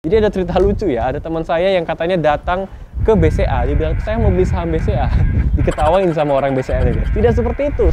Jadi ada cerita lucu ya, ada teman saya yang katanya datang ke BCA, dia bilang, saya mau beli saham BCA. Diketawain sama orang BCA-nya guys. Tidak seperti itu.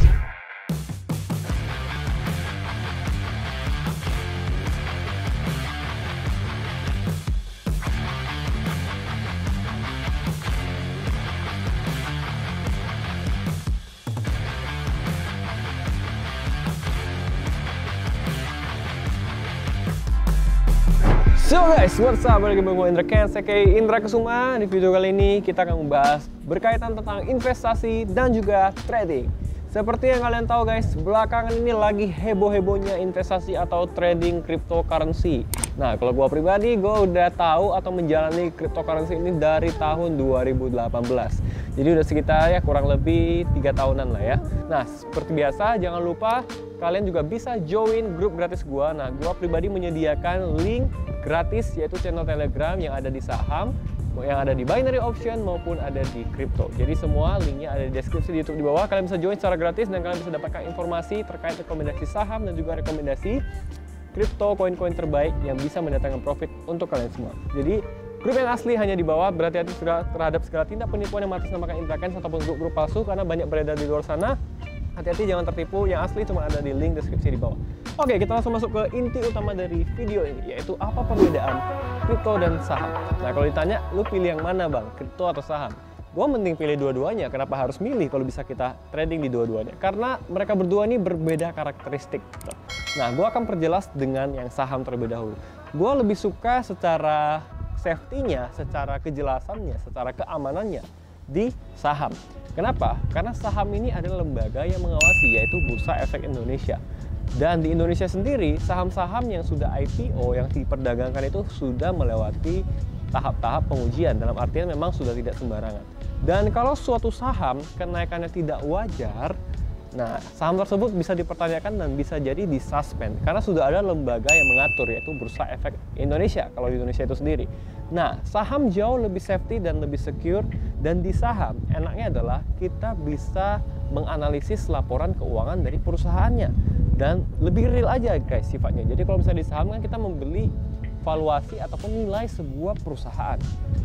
So guys, what's up? Balik lagi dengan Indra Kens, aka Indra Kesuma. Di video kali ini kita akan membahas berkaitan tentang investasi dan juga trading. Seperti yang kalian tahu guys, belakangan ini lagi heboh-hebohnya investasi atau trading cryptocurrency. Nah, kalau gua pribadi, gua udah tahu atau menjalani cryptocurrency ini dari tahun 2018. Jadi udah sekitar ya kurang lebih 3 tahunan lah ya. Nah, seperti biasa jangan lupa kalian juga bisa join grup gratis gua. Nah, gua pribadi menyediakan link gratis yaitu channel Telegram yang ada di saham, yang ada di binary option maupun ada di crypto. Jadi semua linknya ada di deskripsi di YouTube di bawah. Kalian bisa join secara gratis dan kalian bisa dapatkan informasi terkait rekomendasi saham dan juga rekomendasi crypto koin-koin terbaik yang bisa mendatangkan profit untuk kalian semua. Jadi grup yang asli hanya di bawah. Berhati-hati terhadap segala tindak penipuan yang mengatasnamakan Indra Kens ataupun grup-grup palsu karena banyak beredar di luar sana. Hati-hati jangan tertipu, yang asli cuma ada di link deskripsi di bawah. Oke, kita langsung masuk ke inti utama dari video ini, yaitu apa perbedaan kripto dan saham. Nah, kalau ditanya, lu pilih yang mana bang, kripto atau saham? Gue mending pilih dua-duanya. Kenapa harus milih kalau bisa kita trading di dua-duanya? Karena mereka berdua ini berbeda karakteristik. Nah, gue akan perjelas dengan yang saham terlebih dahulu. Gue lebih suka secara safety-nya, secara kejelasannya, secara keamanannya di saham. Kenapa? Karena saham ini adalah lembaga yang mengawasi, yaitu Bursa Efek Indonesia. Dan di Indonesia sendiri, saham-saham yang sudah IPO, yang diperdagangkan itu sudah melewati tahap-tahap pengujian. Dalam artian memang sudah tidak sembarangan. Dan kalau suatu saham kenaikannya tidak wajar, nah saham tersebut bisa dipertanyakan dan bisa jadi disuspend. Karena sudah ada lembaga yang mengatur, yaitu Bursa Efek Indonesia, kalau di Indonesia itu sendiri. Nah, saham jauh lebih safety dan lebih secure. Dan di saham, enaknya adalah kita bisa menganalisis laporan keuangan dari perusahaannya. Dan lebih real aja guys sifatnya. Jadi kalau misalnya di saham kan kita membeli valuasi ataupun nilai sebuah perusahaan.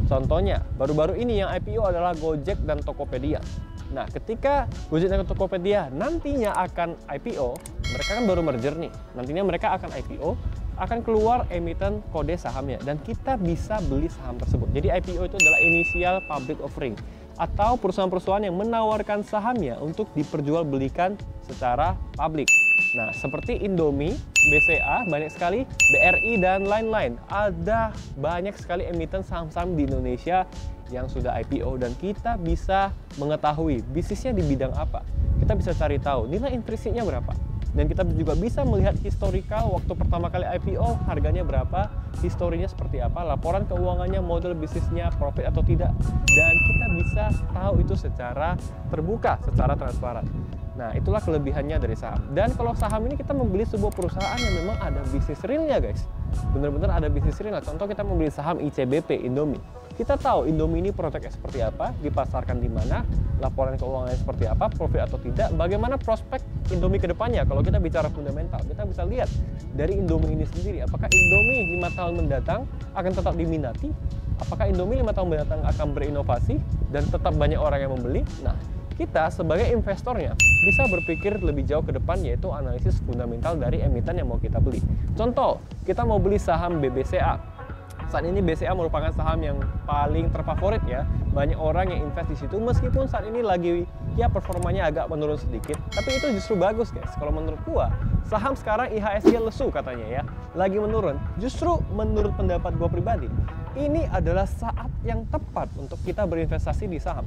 Contohnya, baru-baru ini yang IPO adalah Gojek dan Tokopedia. Nah, ketika Gojek dan Tokopedia nantinya akan IPO, mereka kan baru merger nih. Nantinya mereka akan IPO, akan keluar emiten kode sahamnya dan kita bisa beli saham tersebut. Jadi IPO itu adalah initial public offering atau perusahaan-perusahaan yang menawarkan sahamnya untuk diperjualbelikan secara publik. Nah, seperti Indomie, BCA, banyak sekali, BRI dan lain-lain. Ada banyak sekali emiten saham-saham di Indonesia yang sudah IPO dan kita bisa mengetahui bisnisnya di bidang apa. Kita bisa cari tahu nilai intrinsiknya berapa. Dan kita juga bisa melihat historical waktu pertama kali IPO, harganya berapa, historinya seperti apa, laporan keuangannya, model bisnisnya, profit atau tidak. Dan kita bisa tahu itu secara terbuka, secara transparan. Nah, itulah kelebihannya dari saham. Dan kalau saham ini kita membeli sebuah perusahaan yang memang ada bisnis realnya guys. Benar-benar ada bisnis realnya. Contoh kita membeli saham ICBP, Indomie. Kita tahu Indomie ini produknya seperti apa, dipasarkan di mana, laporan keuangannya seperti apa, profit atau tidak, bagaimana prospek Indomie ke depannya. Kalau kita bicara fundamental, kita bisa lihat dari Indomie ini sendiri, apakah Indomie 5 tahun mendatang akan tetap diminati, apakah Indomie 5 tahun mendatang akan berinovasi dan tetap banyak orang yang membeli. Nah, kita sebagai investornya bisa berpikir lebih jauh ke depan, yaitu analisis fundamental dari emiten yang mau kita beli. Contoh, kita mau beli saham BBCA. Saat ini BCA merupakan saham yang paling terfavorit ya. Banyak orang yang invest di situ meskipun saat ini lagi ya performanya agak menurun sedikit, tapi itu justru bagus guys. Kalau menurut gua, saham sekarang IHSG lesu katanya ya, lagi menurun. Justru menurut pendapat gua pribadi, ini adalah saat yang tepat untuk kita berinvestasi di saham.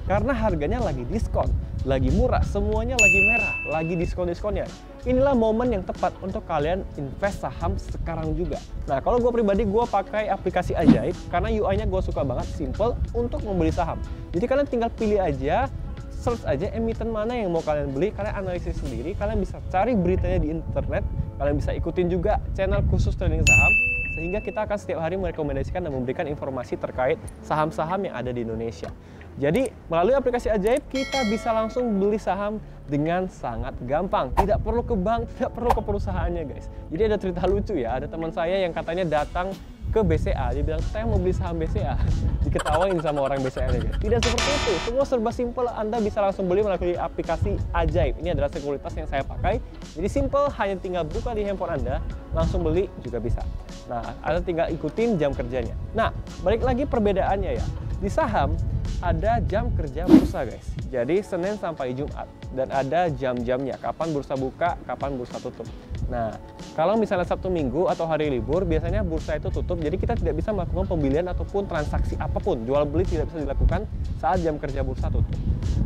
Karena harganya lagi diskon, lagi murah, semuanya lagi merah, lagi diskon-diskonnya. Inilah momen yang tepat untuk kalian invest saham sekarang juga. Nah, kalau gue pribadi, gue pakai aplikasi Ajaib karena UI-nya gue suka banget, simple untuk membeli saham. Jadi kalian tinggal pilih aja, search aja emiten mana yang mau kalian beli, kalian analisis sendiri, kalian bisa cari beritanya di internet, kalian bisa ikutin juga channel khusus trading saham, sehingga kita akan setiap hari merekomendasikan dan memberikan informasi terkait saham-saham yang ada di Indonesia. Jadi melalui aplikasi Ajaib kita bisa langsung beli saham dengan sangat gampang. Tidak perlu ke bank, tidak perlu ke perusahaannya guys. Jadi ada cerita lucu ya, ada teman saya yang katanya datang ke BCA, dia bilang saya mau beli saham BCA, diketawain sama orang BCA-nya guys. Tidak seperti itu, semua serba simple. Anda bisa langsung beli melalui aplikasi Ajaib. Ini adalah sekuritas yang saya pakai. Jadi simple, hanya tinggal buka di handphone Anda, langsung beli juga bisa. Nah, Anda tinggal ikutin jam kerjanya. Nah, balik lagi perbedaannya ya. Di saham ada jam kerja bursa guys. Jadi Senin sampai Jumat, dan ada jam-jamnya, kapan bursa buka, kapan bursa tutup. Nah, kalau misalnya Sabtu Minggu atau hari libur, biasanya bursa itu tutup, jadi kita tidak bisa melakukan pembelian ataupun transaksi apapun, jual beli tidak bisa dilakukan saat jam kerja bursa tutup.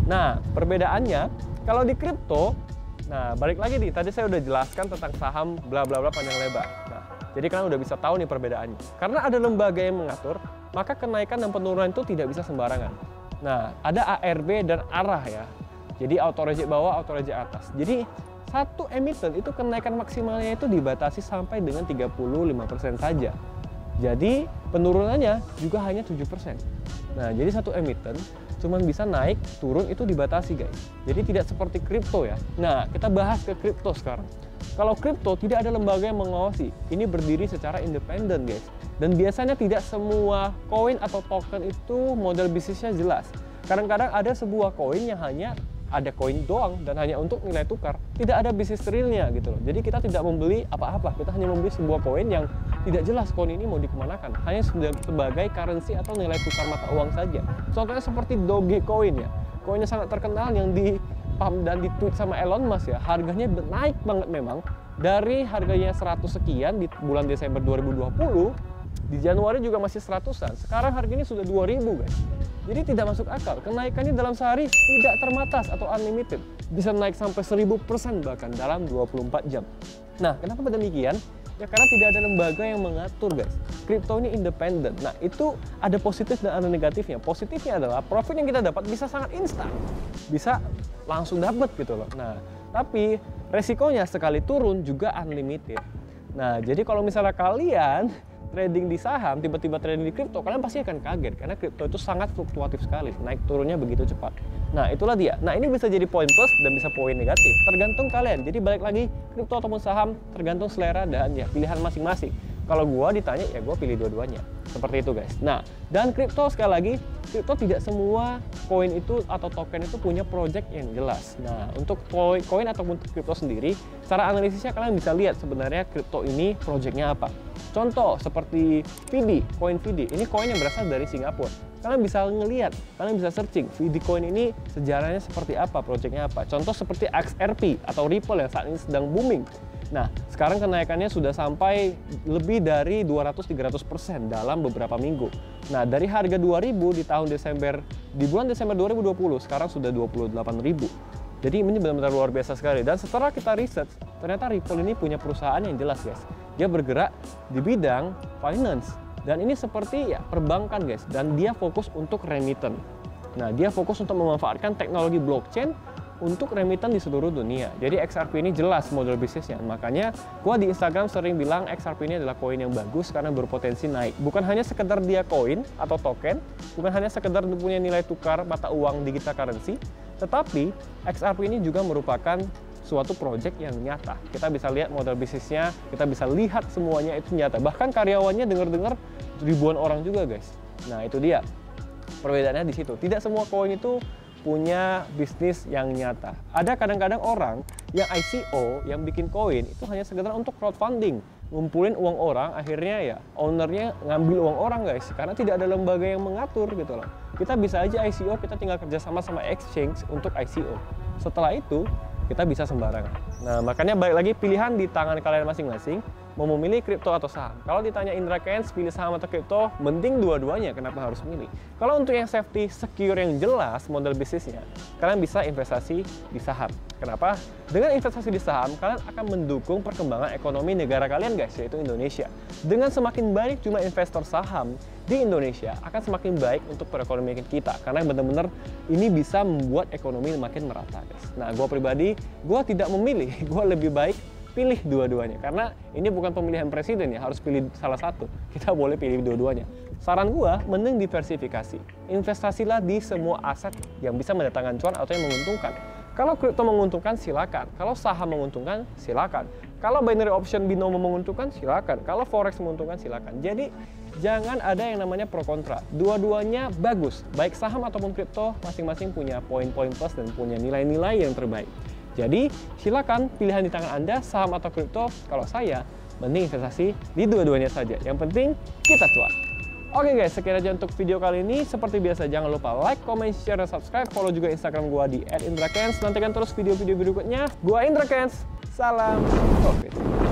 Nah, perbedaannya kalau di kripto, nah balik lagi nih, tadi saya udah jelaskan tentang saham bla bla bla panjang lebar. Nah, jadi kalian udah bisa tahu nih perbedaannya. Karena ada lembaga yang mengatur, maka kenaikan dan penurunan itu tidak bisa sembarangan. Nah, ada ARB dan arah ya. Jadi auto reject bawah, auto reject atas. Jadi satu emiten itu kenaikan maksimalnya itu dibatasi sampai dengan 35% saja. Jadi penurunannya juga hanya 7%. Nah, jadi satu emiten cuma bisa naik, turun itu dibatasi guys. Jadi tidak seperti kripto ya. Nah, kita bahas ke kripto sekarang. Kalau kripto tidak ada lembaga yang mengawasi. Ini berdiri secara independen guys. Dan biasanya tidak semua koin atau token itu model bisnisnya jelas. Kadang-kadang ada sebuah koin yang hanya ada koin doang dan hanya untuk nilai tukar, tidak ada bisnis realnya gitu loh. Jadi kita tidak membeli apa-apa, kita hanya membeli sebuah koin yang tidak jelas koin ini mau dikemanakan, hanya sebagai currency atau nilai tukar mata uang saja. Contohnya seperti Dogecoin ya, koinnya sangat terkenal yang di pump dan di tweet sama Elon Musk ya, harganya naik banget memang, dari harganya 100 sekian di bulan Desember 2020, di Januari juga masih 100-an, sekarang harganya sudah 2000 guys. Jadi tidak masuk akal, kenaikannya dalam sehari tidak terbatas atau unlimited. Bisa naik sampai 1000% bahkan dalam 24 jam. Nah, kenapa demikian? Ya karena tidak ada lembaga yang mengatur guys. Kripto ini independen. Nah, itu ada positif dan ada negatifnya. Positifnya adalah profit yang kita dapat bisa sangat instan. Bisa langsung dapat gitu loh. Nah, tapi resikonya sekali turun juga unlimited. Nah, jadi kalau misalnya kalian trading di saham, tiba-tiba trading di kripto, kalian pasti akan kaget karena kripto itu sangat fluktuatif sekali, naik turunnya begitu cepat. Nah, itulah dia. Nah, ini bisa jadi poin plus dan bisa poin negatif, tergantung kalian. Jadi balik lagi, kripto ataupun saham tergantung selera dan ya pilihan masing-masing. Kalau gua ditanya, ya gua pilih dua-duanya. Seperti itu guys. Nah, dan kripto sekali lagi, kripto tidak semua koin itu atau token itu punya project yang jelas. Nah, untuk koin ataupun kripto sendiri, cara analisisnya kalian bisa lihat sebenarnya kripto ini projectnya apa. Contoh seperti VD, koin VD. Ini koin yang berasal dari Singapura. Kalian bisa ngelihat, kalian bisa searching VD coin ini sejarahnya seperti apa, projectnya apa. Contoh seperti XRP atau Ripple yang saat ini sedang booming. Nah, sekarang kenaikannya sudah sampai lebih dari 200-300% dalam beberapa minggu. Nah, dari harga 2.000 di bulan Desember 2020, sekarang sudah 28.000. Jadi ini benar-benar luar biasa sekali. Dan setelah kita research, ternyata Ripple ini punya perusahaan yang jelas guys. Dia bergerak di bidang finance. Dan ini seperti ya perbankan guys. Dan dia fokus untuk remittance. Nah, dia fokus untuk memanfaatkan teknologi blockchain untuk remittance di seluruh dunia. Jadi XRP ini jelas model bisnisnya. Makanya gua di Instagram sering bilang XRP ini adalah koin yang bagus karena berpotensi naik. Bukan hanya sekedar dia koin atau token, bukan hanya sekedar punya nilai tukar mata uang digital currency, tetapi XRP ini juga merupakan suatu project yang nyata. Kita bisa lihat model bisnisnya, kita bisa lihat semuanya itu nyata. Bahkan karyawannya dengar-dengar ribuan orang juga guys. Nah, itu dia. Perbedaannya di situ. Tidak semua koin itu punya bisnis yang nyata. Ada kadang-kadang orang yang ICO, yang bikin koin itu hanya sekedar untuk crowdfunding, ngumpulin uang orang, akhirnya ya ownernya ngambil uang orang guys, karena tidak ada lembaga yang mengatur gitu loh. Kita bisa aja ICO, kita tinggal kerjasama sama exchange untuk ICO. Setelah itu kita bisa sembarangan. Nah, makanya balik lagi pilihan di tangan kalian masing-masing. Mau memilih kripto atau saham. Kalau ditanya Indra Kents pilih saham atau kripto, mending dua-duanya. Kenapa harus milih? Kalau untuk yang safety, secure yang jelas model bisnisnya, kalian bisa investasi di saham. Kenapa? Dengan investasi di saham, kalian akan mendukung perkembangan ekonomi negara kalian guys, yaitu Indonesia. Dengan semakin banyak jumlah investor saham di Indonesia, akan semakin baik untuk perekonomian kita. Karena benar-benar ini bisa membuat ekonomi makin merata guys. Nah, gue pribadi, gue tidak memilih. Gue lebih baik pilih dua-duanya, karena ini bukan pemilihan presiden ya, harus pilih salah satu. Kita boleh pilih dua-duanya. Saran gua, mending diversifikasi. Investasilah di semua aset yang bisa mendatangkan cuan atau yang menguntungkan. Kalau kripto menguntungkan, silakan. Kalau saham menguntungkan, silakan. Kalau binary option binomo menguntungkan, silakan. Kalau forex menguntungkan, silakan. Jadi jangan ada yang namanya pro kontra. Dua-duanya bagus, baik saham ataupun kripto, masing-masing punya poin-poin plus dan punya nilai-nilai yang terbaik. Jadi, silakan pilihan di tangan Anda, saham atau kripto. Kalau saya, mending investasi di dua-duanya saja. Yang penting, kita cuan. Oke guys, sekian aja untuk video kali ini. Seperti biasa, jangan lupa like, comment, share, dan subscribe. Follow juga Instagram gua di @indrakens. Nantikan terus video-video berikutnya. Gua Indra Kens. Salam profit.